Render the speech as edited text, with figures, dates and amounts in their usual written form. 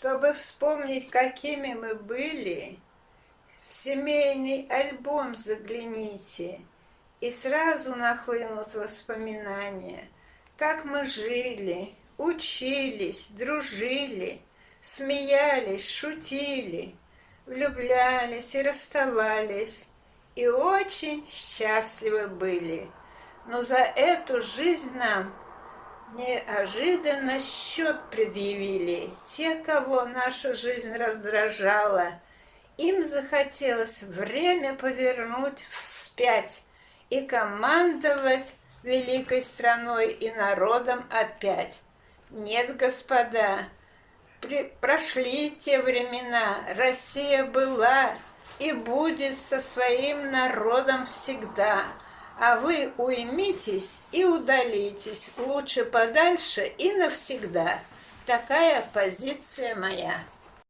Чтобы вспомнить, какими мы были, в семейный альбом загляните, и сразу нахлынут воспоминания, как мы жили, учились, дружили, смеялись, шутили, влюблялись и расставались, и очень счастливы были. Но за эту жизнь нам неожиданно счет предъявили те, кого наша жизнь раздражала. Им захотелось время повернуть вспять и командовать великой страной и народом опять. Нет, господа, прошли те времена, Россия была и будет со своим народом всегда. А вы уймитесь и удалитесь лучше подальше и навсегда. Такая позиция моя.